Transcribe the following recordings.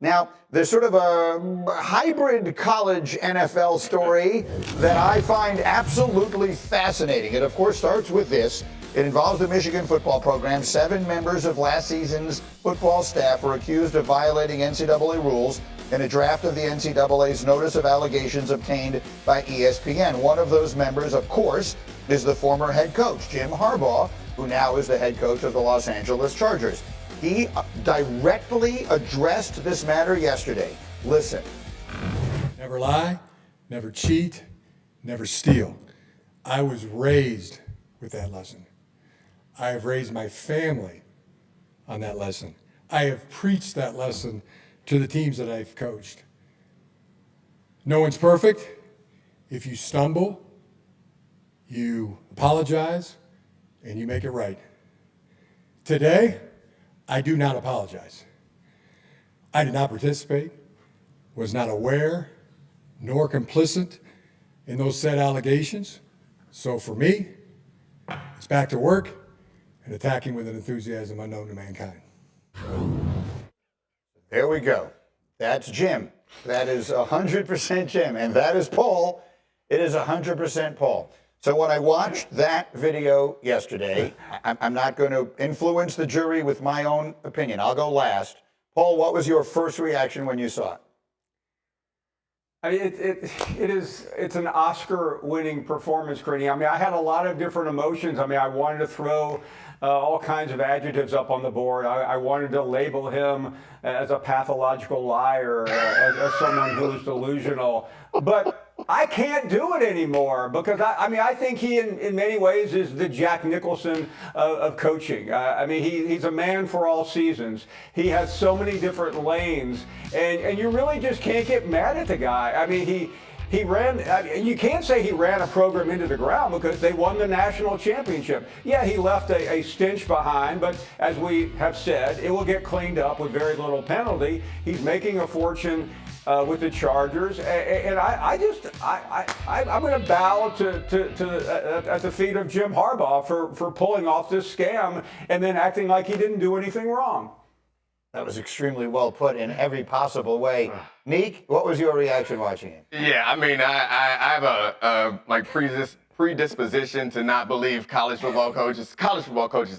Now, there's sort of a hybrid college NFL story that I find absolutely fascinating. It, of course, starts with this. It involves the Michigan football program. 7 members of last season's football staff were accused of violating NCAA rules in a draft of the NCAA's notice of allegations obtained by ESPN. One of those members, of course, is the former head coach, Jim Harbaugh, who now is the head coach of the Los Angeles Chargers. He directly addressed this matter yesterday. Listen. Never lie, never cheat, never steal. I was raised with that lesson. I have raised my family on that lesson. I have preached that lesson to the teams that I've coached. No one's perfect. If you stumble, you apologize, and you make it right. Today, I do not apologize. I did not participate, was not aware, nor complicit in those said allegations. So for me, it's back to work and attacking with an enthusiasm unknown to mankind. There we go. That's Jim. That is 100% Jim. And that is Paul. It is 100% Paul. So when I watched that video yesterday, I'm not going to influence the jury with my own opinion. I'll go last. Paul, what was your first reaction when you saw it? I mean, it's an Oscar-winning performance, Crini. I mean, I had a lot of different emotions. I mean, I wanted to throw all kinds of adjectives up on the board. I wanted to label him as a pathological liar, as someone who is delusional. But I can't do it anymore because, I think he, in many ways, is the Jack Nicholson of coaching. I mean, he's a man for all seasons. He has so many different lanes, and you really just can't get mad at the guy. I mean, he ran, you can't say he ran a program into the ground because they won the national championship. Yeah, he left a stench behind, but as we have said, it will get cleaned up with very little penalty. He's making a fortune with the Chargers, and I'm going to bow at the feet of Jim Harbaugh for pulling off this scam and then acting like he didn't do anything wrong. That was extremely well put in every possible way. Neek, what was your reaction watching it? Yeah, I mean, I have a predisposition to not believe college football coaches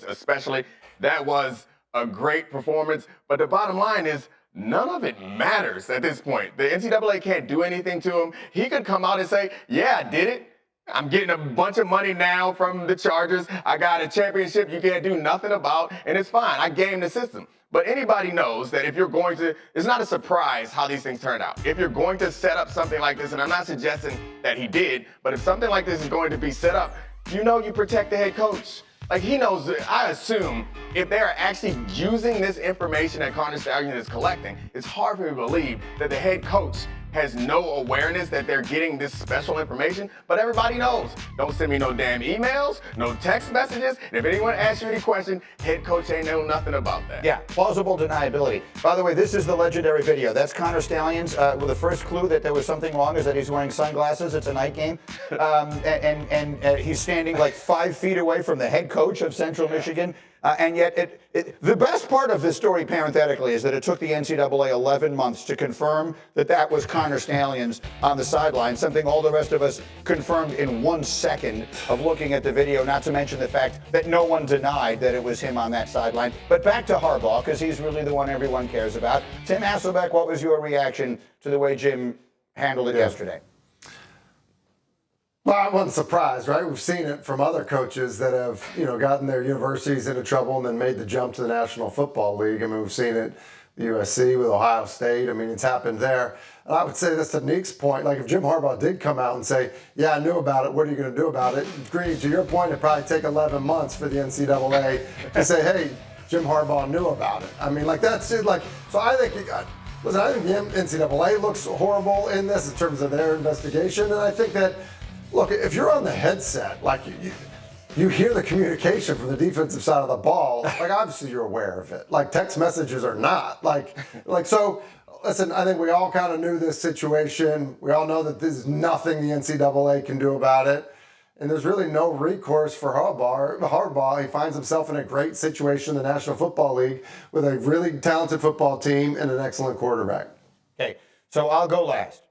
especially. That was a great performance, but the bottom line is none of it matters at this point. The NCAA can't do anything to him. He could come out and say, yeah, I did it. I'm getting a bunch of money now from the Chargers. I got a championship you can't do nothing about, and it's fine. I game the system. But anybody knows that if you're going to, it's not a surprise how these things turn out. If you're going to set up something like this, and I'm not suggesting that he did, but if something like this is going to be set up, you protect the head coach. Like, he knows, I assume, if they're actually using this information that Connor Stallion is collecting, it's hard for me to believe that the head coach has no awareness that they're getting this special information, but everybody knows. Don't send me no damn emails, no text messages, and if anyone asks you any question, head coach ain't know nothing about that. Yeah, plausible deniability. By the way, this is the legendary video. That's Connor Stallions. Well, the first clue that there was something wrong is that he's wearing sunglasses. It's a night game. And he's standing like 5 feet away from the head coach of Central Michigan. And yet, the best part of this story, parenthetically, is that it took the NCAA 11 months to confirm that was Connor Stallions on the sideline, something all the rest of us confirmed in 1 second of looking at the video, not to mention the fact that no one denied that it was him on that sideline. But back to Harbaugh, because he's really the one everyone cares about. Tim Hasselbeck, what was your reaction to the way Jim handled it yesterday? Well, I wasn't surprised, right? We've seen it from other coaches that have, gotten their universities into trouble and then made the jump to the National Football League. I mean, we've seen it, the USC with Ohio State. I mean, it's happened there. And I would say this to Nick's point, like if Jim Harbaugh did come out and say, yeah, I knew about it, what are you going to do about it? Greeny, to your point, it'd probably take 11 months for the NCAA to say, hey, Jim Harbaugh knew about it. I mean, like that's it. Like, so I think, listen, I think the NCAA looks horrible in this in terms of their investigation. And I think that, look, if you're on the headset, like you hear the communication from the defensive side of the ball, like obviously you're aware of it. Like text messages are not. Like so, listen, I think we all kind of knew this situation. We all know that there's nothing the NCAA can do about it. and there's really no recourse for Harbaugh. He finds himself in a great situation in the National Football League with a really talented football team and an excellent quarterback. Okay, so I'll go last.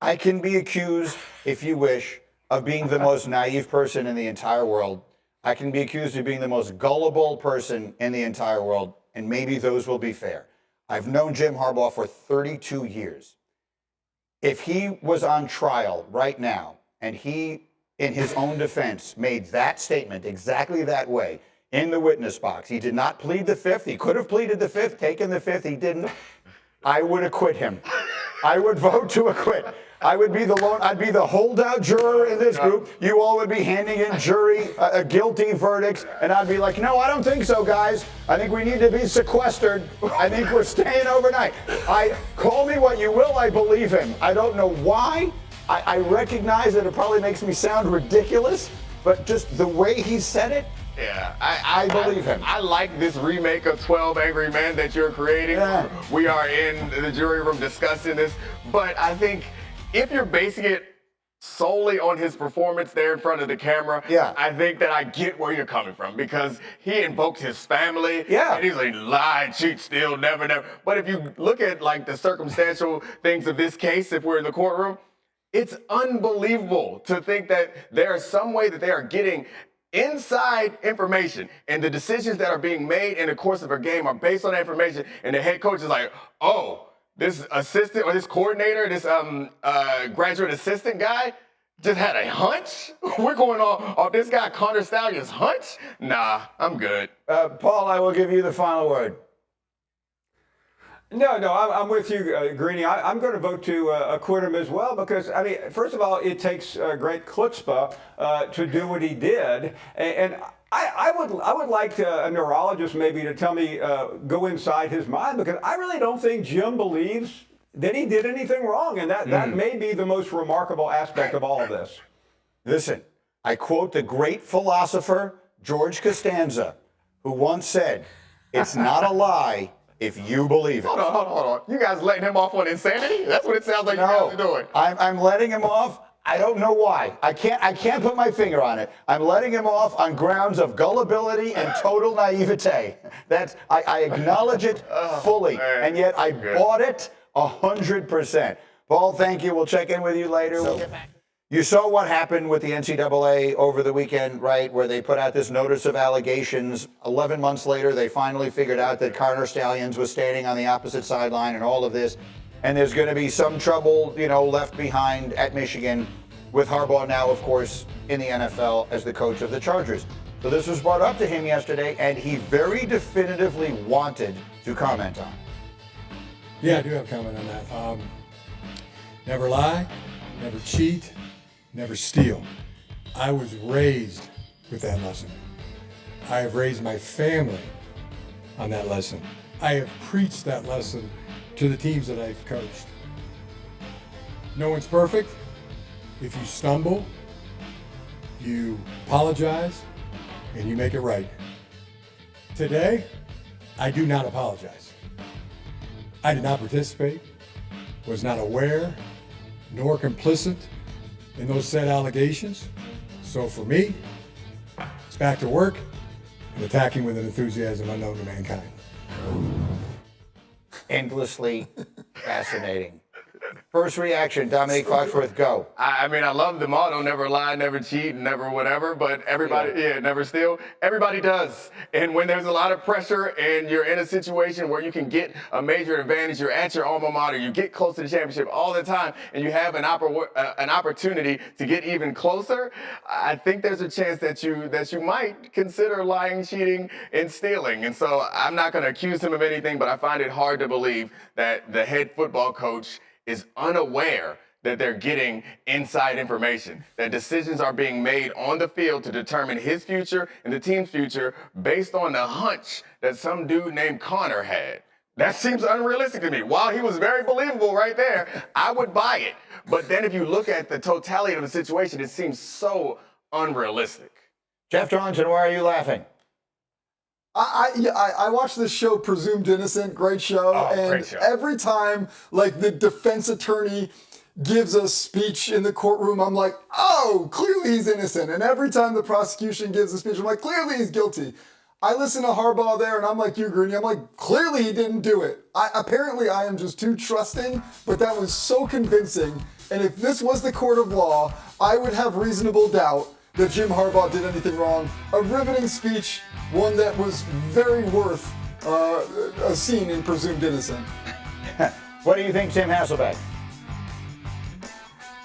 I can be accused, if you wish, of being the most naive person in the entire world. I can be accused of being the most gullible person in the entire world, and maybe those will be fair. I've known Jim Harbaugh for 32 years. If he was on trial right now, and he, in his own defense, made that statement exactly that way in the witness box, he did not plead the fifth. He could have pleaded the fifth, taken the fifth. He didn't. I would acquit him. I would vote to acquit. I would be I'd be the holdout juror in this group. You all would be handing in jury guilty verdicts, and I'd be like, no, I don't think so, guys. I think we need to be sequestered. I think we're staying overnight. Call me what you will, I believe him. I don't know why. I recognize that it probably makes me sound ridiculous, but just the way he said it, yeah, I believe him. I like this remake of 12 Angry Men that you're creating. Yeah. We are in the jury room discussing this, but I think if you're basing it solely on his performance there in front of the camera, yeah, I think that I get where you're coming from, because he invoked his family. Yeah. And he's like, lie, cheat, steal, never, never. But if you look at like the circumstantial things of this case, if we're in the courtroom, it's unbelievable to think that there is some way that they are getting inside information, and the decisions that are being made in the course of a game are based on that information, and the head coach is like, oh, this assistant or this coordinator, this graduate assistant guy just had a hunch? We're going off this guy Connor Stallion's hunch? Nah, I'm good. Paul, I will give you the final word. No, I'm with you, Greeny. I'm going to vote to acquit him as well, because, I mean, first of all, it takes great chutzpah to do what he did. And I would like a neurologist maybe to tell me, go inside his mind, because I really don't think Jim believes that he did anything wrong. And that may be the most remarkable aspect of all of this. Listen, I quote the great philosopher George Costanza, who once said, it's not a lie if you believe it. Hold on. You guys letting him off on insanity? That's what it sounds like you guys are doing. I'm letting him off. I don't know why. I can't put my finger on it. I'm letting him off on grounds of gullibility and total naivete. I acknowledge it fully, and yet I bought it 100%. Paul, thank you. We'll check in with you later. We'll get back. You saw what happened with the NCAA over the weekend, right, where they put out this notice of allegations. 11 months later, they finally figured out that Connor Stalions was standing on the opposite sideline and all of this. And there's going to be some trouble, left behind at Michigan, with Harbaugh now, of course, in the NFL as the coach of the Chargers. So this was brought up to him yesterday, and he very definitively wanted to comment on it. Yeah, I do have a comment on that. Never lie, never cheat, never steal. I was raised with that lesson. I have raised my family on that lesson. I have preached that lesson to the teams that I've coached. No one's perfect. If you stumble, you apologize, and you make it right. Today, I do not apologize. I did not participate, was not aware, nor complicit in those said allegations. So for me, it's back to work and attacking with an enthusiasm unknown to mankind. Endlessly fascinating. First reaction, Dominique Foxworth, go. I mean, I love the motto, never lie, never cheat, never whatever, but everybody, never steal. Everybody does. And when there's a lot of pressure and you're in a situation where you can get a major advantage, you're at your alma mater, you get close to the championship all the time, and you have an opportunity to get even closer, I think there's a chance that you might consider lying, cheating, and stealing. And so I'm not going to accuse him of anything, but I find it hard to believe that the head football coach is unaware that they're getting inside information, that decisions are being made on the field to determine his future and the team's future based on the hunch that some dude named Connor had. That seems unrealistic to me. While he was very believable right there, I would buy it. But then if you look at the totality of the situation, it seems so unrealistic. Jeff Darlington, why are you laughing? I watched this show, Presumed Innocent, great show, and great show. every time, like, the defense attorney gives a speech in the courtroom, I'm like, oh, clearly he's innocent. And every time the prosecution gives a speech, I'm like, clearly he's guilty. I listen to Harbaugh there, and I'm like you, Greeny. I'm like, clearly he didn't do it. Apparently I am just too trusting, but that was so convincing. And if this was the court of law, I would have reasonable doubt that Jim Harbaugh did anything wrong. A riveting speech, one that was very worth a scene in Presumed Innocent. What do you think, Tim Hasselbeck?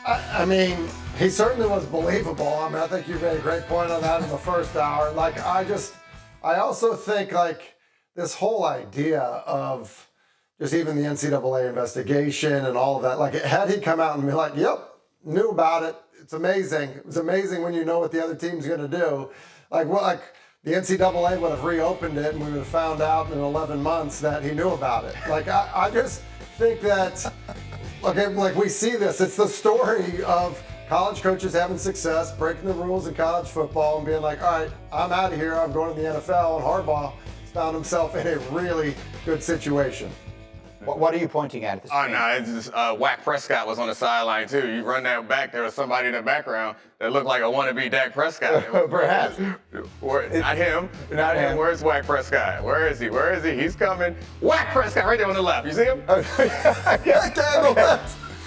I mean, he certainly was believable. I mean, I think you made a great point on that in the first hour. Like, I also think, like, this whole idea of just even the NCAA investigation and all of that, like, had he come out and be like, yep, knew about it, it's amazing. It's amazing when you know what the other team's going to do. Like, well, like, the NCAA would have reopened it and we would have found out in 11 months that he knew about it. Like, I just think that, like we see this, it's the story of college coaches having success, breaking the rules in college football and being like, all right, I'm out of here, I'm going to the NFL, and Harbaugh found himself in a really good situation. What are you pointing at? Oh, no, it's just Whack Prescott was on the sideline, too. You run that back, there was somebody in the background that looked like a wannabe Dak Prescott. Perhaps. Not him. Not him. Where's Whack Prescott? Where is he? Where is he? He's coming. Whack Prescott right there on the left. You see him?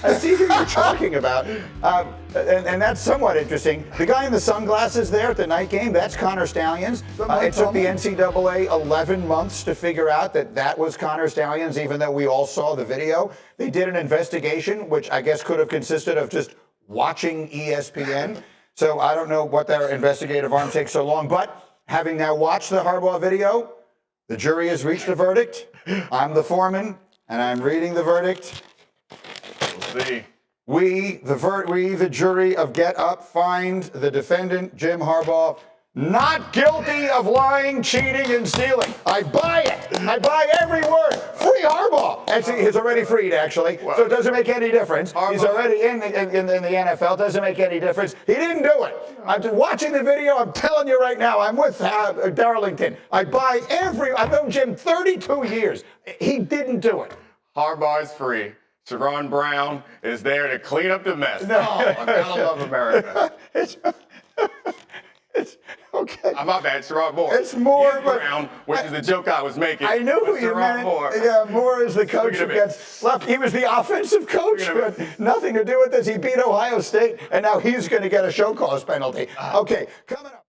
I see who you're talking about. And that's somewhat interesting. The guy in the sunglasses there at the night game, that's Connor Stallions. It took the NCAA 11 months to figure out that was Connor Stallions, even though we all saw the video. They did an investigation, which I guess could have consisted of just watching ESPN. So I don't know what their investigative arm takes so long. But having now watched the Harbaugh video, the jury has reached a verdict. I'm the foreman, and I'm reading the verdict. See. We, the jury of Get Up, find the defendant, Jim Harbaugh, not guilty of lying, cheating, and stealing. I buy it. I buy every word. Free Harbaugh. Actually, he's already freed, actually, so it doesn't make any difference. He's already in the NFL. Doesn't make any difference. He didn't do it. I'm just watching the video. I'm telling you right now, I'm with Darlington. I buy I've known Jim 32 years. He didn't do it. Harbaugh is free. Sharon Brown is there to clean up the mess. No, I gotta love America. It's okay. My bad, Sharon Moore. It's Moore, but Brown, which is the joke I was making. I knew who you meant. Moore. Yeah, Moore is the coach who gets left. He was the offensive coach, but nothing to do with this. He beat Ohio State, and now he's going to get a show cause penalty. Okay, coming up.